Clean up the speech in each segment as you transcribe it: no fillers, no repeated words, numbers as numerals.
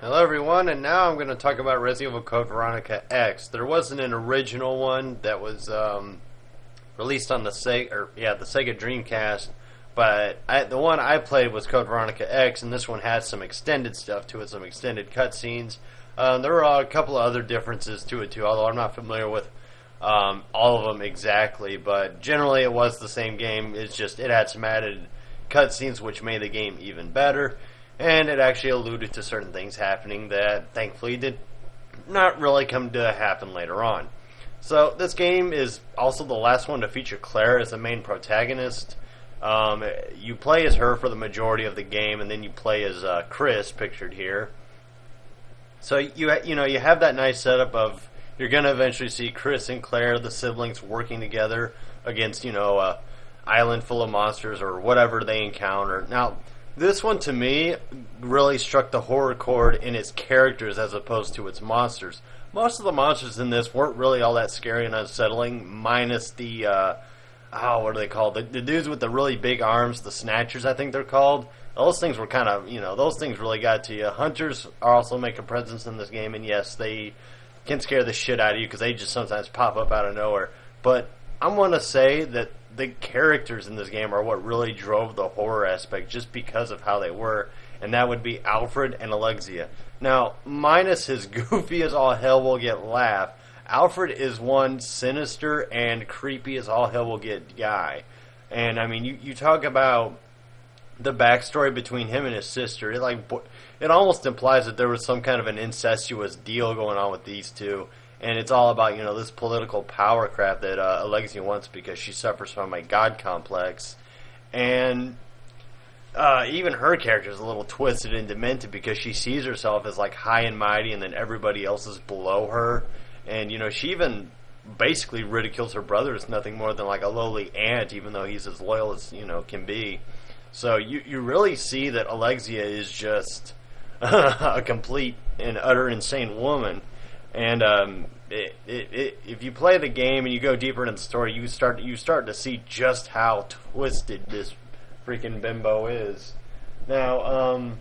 Hello everyone, and now I'm going to talk about Resident Evil Code Veronica X. There wasn't an original one that was released on the Sega Dreamcast, but the one I played was Code Veronica X, and this one had some extended stuff to it, some extended cutscenes. There were a couple of other differences to it too, although I'm not familiar with all of them exactly, but generally it was the same game. It's just it had some added cutscenes which made the game even better. And it actually alluded to certain things happening that thankfully did not really come to happen later on. So this game is also the last one to feature Claire as the main protagonist. You play as her for the majority of the game, and then you play as Chris, pictured here. So you have that nice setup of you're going to eventually see Chris and Claire, the siblings, working together against a island full of monsters or whatever they encounter. Now, this one, to me, really struck the horror chord in its characters as opposed to its monsters. Most of the monsters in this weren't really all that scary and unsettling, minus the, what are they called? The dudes with the really big arms, the Snatchers, I think they're called. Those things were kind of, those things really got to you. Hunters also make a presence in this game, and yes, they can scare the shit out of you because they just sometimes pop up out of nowhere. But I'm going to say that the characters in this game are what really drove the horror aspect just because of how they were, and that would be Alfred and Alexia. Now, minus his goofy as all hell will get laugh, Alfred is one sinister and creepy as all hell will get guy. And I mean, you talk about the backstory between him and his sister. It almost implies that there was some kind of an incestuous deal going on with these two. And it's all about, this political power crap that Alexia wants because she suffers from a god complex. And even her character is a little twisted and demented because she sees herself as, high and mighty and then everybody else is below her. And, she even basically ridicules her brother as nothing more than, a lowly ant, even though he's as loyal as, can be. So you really see that Alexia is just a complete and utter insane woman. And if you play the game and you go deeper into the story, you start to see just how twisted this freaking bimbo is. Now,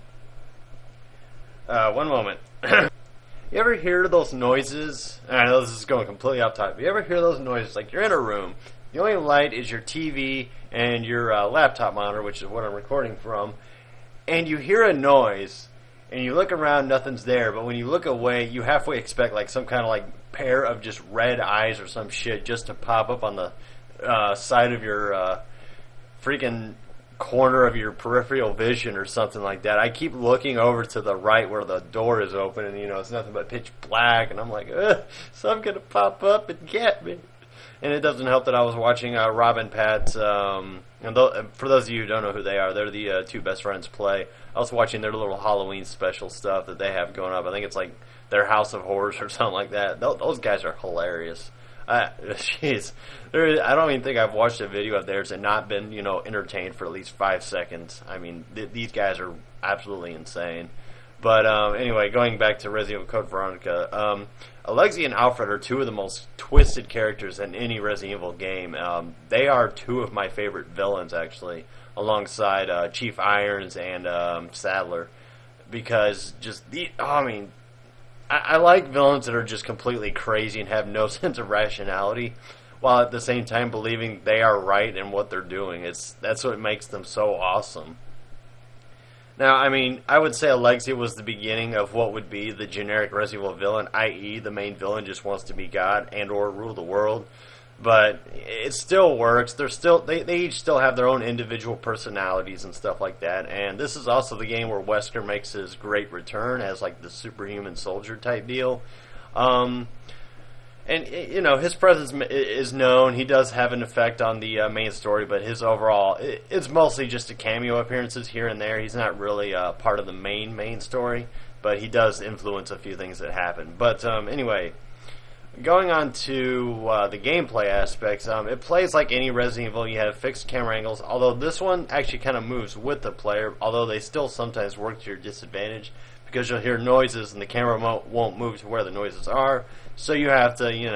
one moment. You ever hear those noises? I know this is going completely off topic. You ever hear those noises? Like you're in a room, the only light is your TV and your laptop monitor, which is what I'm recording from, and you hear a noise. And you look around, nothing's there. But when you look away, you halfway expect some kind of pair of just red eyes or some shit just to pop up on the side of your freaking corner of your peripheral vision or something like that. I keep looking over to the right where the door is open, and it's nothing but pitch black. And I'm like, something's gonna pop up and get me. And it doesn't help that I was watching Rob and Pat's. For those of you who don't know who they are, they're the two best friends play. I was watching their little Halloween special stuff that they have going up. I think it's their House of Horrors or something like that. Those guys are hilarious. Jeez, I don't even think I've watched a video of theirs and not been entertained for at least 5 seconds. I mean, these guys are absolutely insane. But anyway, going back to Resident Evil Code Veronica, Alexia and Alfred are two of the most twisted characters in any Resident Evil game. They are two of my favorite villains, actually, alongside Chief Irons and Sadler, because I like villains that are just completely crazy and have no sense of rationality, while at the same time believing they are right in what they're doing. That's what makes them so awesome. Now, I mean, I would say Alexia was the beginning of what would be the generic Resident Evil villain, i.e. the main villain just wants to be God and or rule the world. But it still works. They each still have their own individual personalities and stuff like that. And this is also the game where Wesker makes his great return as the superhuman soldier type deal. And, his presence is known. He does have an effect on the main story, but his overall, it's mostly just a cameo appearances here and there. He's not really part of the main story, but he does influence a few things that happen. But anyway, going on to the gameplay aspects, it plays like any Resident Evil. You have fixed camera angles, although this one actually kind of moves with the player, although they still sometimes work to your disadvantage, because you'll hear noises and the camera won't move to where the noises are. So you have to, you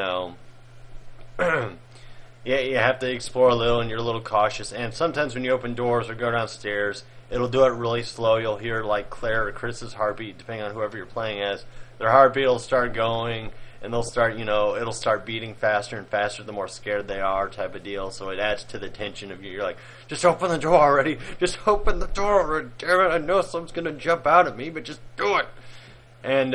have to explore a little, and you're a little cautious. And sometimes when you open doors or go downstairs, it'll do it really slow. You'll hear like Claire or Chris's heartbeat, depending on whoever you're playing as. Their heartbeat will start going, and they'll start, it'll start beating faster and faster the more scared they are, type of deal. So it adds to the tension of you. You're like, just open the door already. Just open the door already. Damn it, I know someone's going to jump out at me, but just do it. And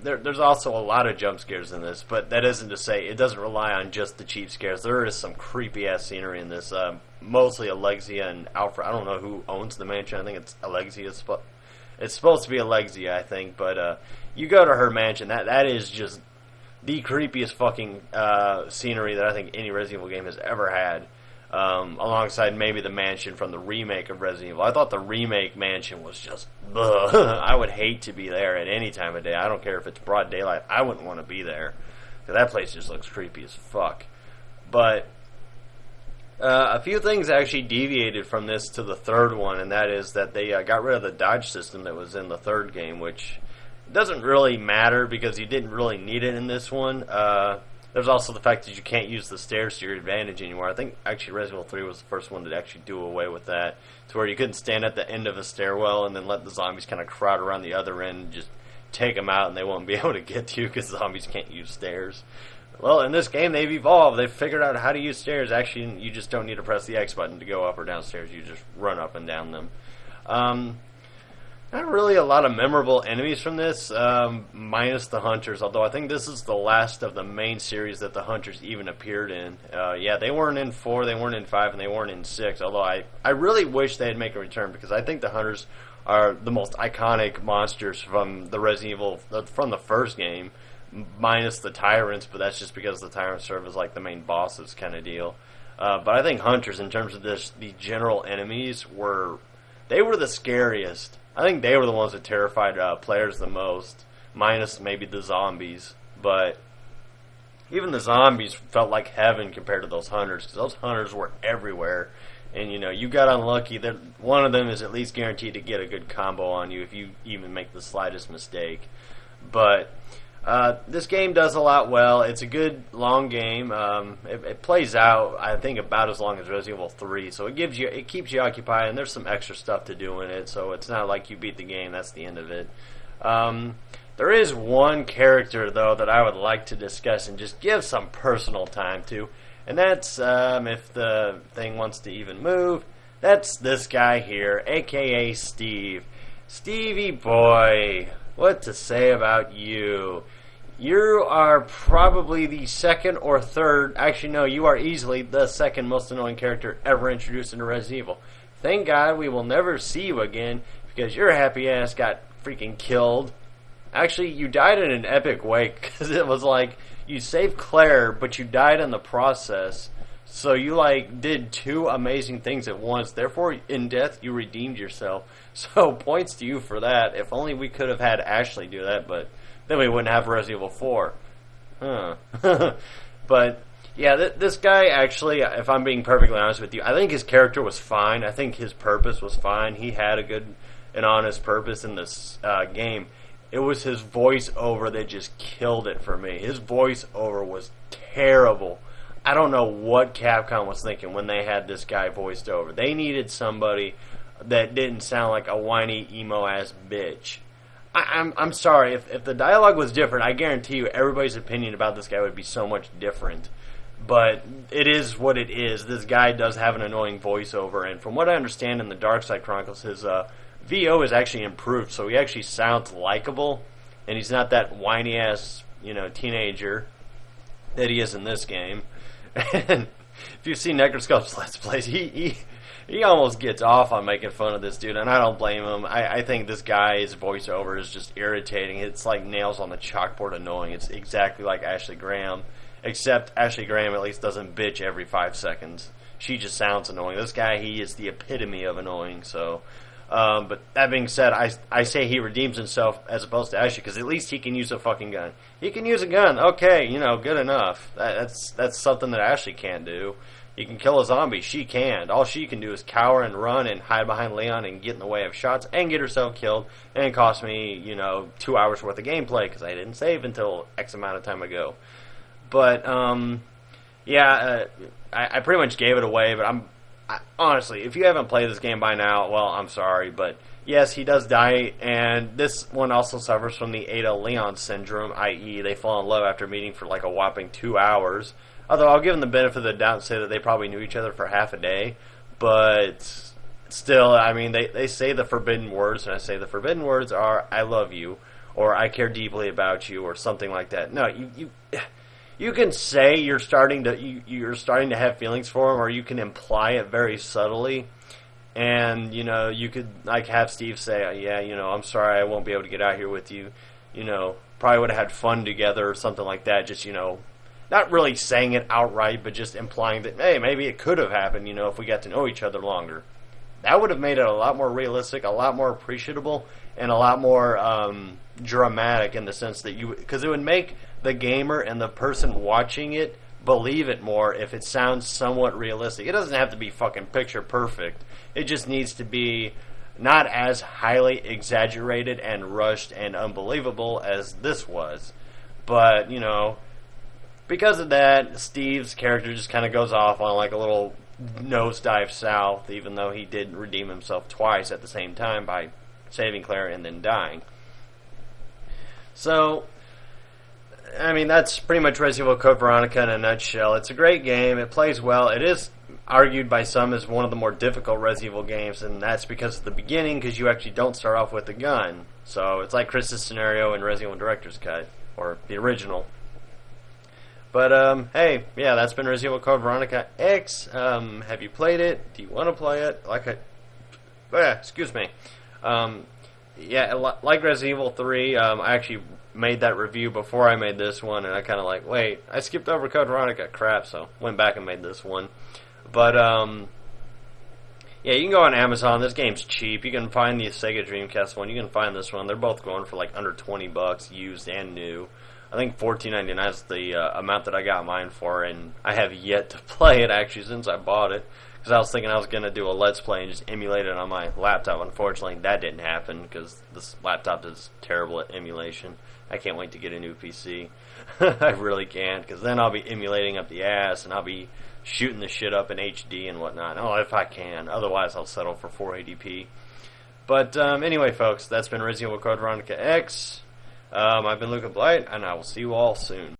there's also a lot of jump scares in this, but that isn't to say it doesn't rely on just the cheap scares. There is some creepy-ass scenery in this, mostly Alexia and Alfred. I don't know who owns the mansion. I think it's Alexia's. It's supposed to be Alexia, I think, but you go to her mansion. That is just the creepiest fucking scenery that I think any Resident Evil game has ever had, alongside maybe the mansion from the remake of Resident Evil. I thought the remake mansion was just, ugh. I would hate to be there at any time of day. I don't care if it's broad daylight. I wouldn't want to be there. That place just looks creepy as fuck. But a few things actually deviated from this to the third one, and that is that they got rid of the dodge system that was in the third game, which doesn't really matter because you didn't really need it in this one. There's also the fact that you can't use the stairs to your advantage anymore. I think actually Resident Evil 3 was the first one to actually do away with that, to where you couldn't stand at the end of a stairwell and then let the zombies kind of crowd around the other end and just take them out, and they won't be able to get to you because zombies can't use stairs. Well, in this game, they've evolved. They've figured out how to use stairs. Actually, you just don't need to press the X button to go up or down stairs. You just run up and down them. Not really a lot of memorable enemies from this, minus the Hunters, although I think this is the last of the main series that the Hunters even appeared in. Yeah, they weren't in 4, they weren't in 5, and they weren't in 6, although I really wish they'd make a return, because I think the Hunters are the most iconic monsters from the Resident Evil, from the first game, minus the Tyrants, but that's just because the Tyrants serve as like the main bosses kind of deal. But I think Hunters, in terms of the general enemies, they were the scariest. I think they were the ones that terrified players the most, minus maybe the zombies. But even the zombies felt like heaven compared to those Hunters, because those Hunters were everywhere. And, you got unlucky. One of them is at least guaranteed to get a good combo on you if you even make the slightest mistake. But this game does a lot well. It's a good, long game. It plays out, I think, about as long as Resident Evil 3. So it keeps you occupied, and there's some extra stuff to do in it. So it's not like you beat the game. That's the end of it. There is one character, though, that I would like to discuss and just give some personal time to. And that's, if the thing wants to even move, that's this guy here, a.k.a. Steve. Stevie boy, what to say about you? You are probably the second or third, actually no, you are easily the second most annoying character ever introduced into Resident Evil. Thank God we will never see you again, because your happy ass got freaking killed. Actually, you died in an epic way, because it was like, you saved Claire, but you died in the process. So you did two amazing things at once. Therefore, in death, you redeemed yourself. So points to you for that. If only we could have had Ashley do that, but then we wouldn't have Resident Evil 4. Huh. But, yeah, this guy actually, if I'm being perfectly honest with you, I think his character was fine. I think his purpose was fine. He had a good and honest purpose in this game. It was his voiceover that just killed it for me. His voiceover was terrible. I don't know what Capcom was thinking when they had this guy voiced over. They needed somebody that didn't sound like a whiny, emo-ass bitch. I'm sorry, if the dialogue was different, I guarantee you everybody's opinion about this guy would be so much different. But it is what it is. This guy does have an annoying voiceover, and from what I understand in the Dark Side Chronicles, his VO is actually improved, so he actually sounds likable, and he's not that whiny-ass, teenager that he is in this game. And if you've seen Necroscope's Let's Plays, he almost gets off on making fun of this dude, and I don't blame him. I think this guy's voiceover is just irritating. It's like nails on the chalkboard annoying. It's exactly like Ashley Graham, except Ashley Graham at least doesn't bitch every 5 seconds. She just sounds annoying. This guy, he is the epitome of annoying, so... but that being said, I say he redeems himself as opposed to Ashley, because at least he can use a fucking gun. He can use a gun, okay, good enough. That's something that Ashley can't do. He can kill a zombie, she can't. All she can do is cower and run and hide behind Leon and get in the way of shots and get herself killed, and it cost me, 2 hours worth of gameplay, because I didn't save until X amount of time ago. But, yeah, I pretty much gave it away, but honestly, if you haven't played this game by now, well, I'm sorry, but yes, he does die, and this one also suffers from the Ada Leon syndrome, i.e., they fall in love after meeting for like a whopping 2 hours. Although I'll give them the benefit of the doubt and say that they probably knew each other for half a day, but still, I mean, they say the forbidden words, and I say the forbidden words are "I love you" or "I care deeply about you" or something like that. No, you can say you're starting to have feelings for him, or you can imply it very subtly. And you could like have Steve say, "Yeah, I'm sorry, I won't be able to get out here with you. Probably would have had fun together," or something like that. Just not really saying it outright, but just implying that, hey, maybe it could have happened. If we got to know each other longer, that would have made it a lot more realistic, a lot more appreciable, and a lot more dramatic in the sense that because it would make the gamer and the person watching it believe it more if it sounds somewhat realistic. It doesn't have to be fucking picture perfect. It just needs to be not as highly exaggerated and rushed and unbelievable as this was. But, because of that, Steve's character just kind of goes off on like a little nosedive south, even though he did redeem himself twice at the same time by saving Claire and then dying. So, I mean, that's pretty much Resident Evil Code Veronica in a nutshell. It's a great game. It plays well. It is argued by some as one of the more difficult Resident Evil games, and that's because of the beginning, because you actually don't start off with a gun. So it's like Chris's scenario in Resident Evil Director's Cut, or the original. But, hey, yeah, that's been Resident Evil Code Veronica X. Have you played it? Do you want to play it? Excuse me. Yeah, like Resident Evil 3, I actually made that review before I made this one, and I kind of like, wait, I skipped over Code Veronica, crap, so went back and made this one. But, yeah, you can go on Amazon. This game's cheap. You can find the Sega Dreamcast one. You can find this one. They're both going for like under $20, used and new. I think $14.99 is the amount that I got mine for, and I have yet to play it actually since I bought it, because I was thinking I was going to do a Let's Play and just emulate it on my laptop. Unfortunately, that didn't happen because this laptop is terrible at emulation. I can't wait to get a new PC. I really can't, because then I'll be emulating up the ass, and I'll be shooting the shit up in HD and whatnot. Oh, if I can. Otherwise, I'll settle for 480p. But anyway, folks, that's been Resident Evil Code Veronica X. I've been Luca Blight, and I will see you all soon.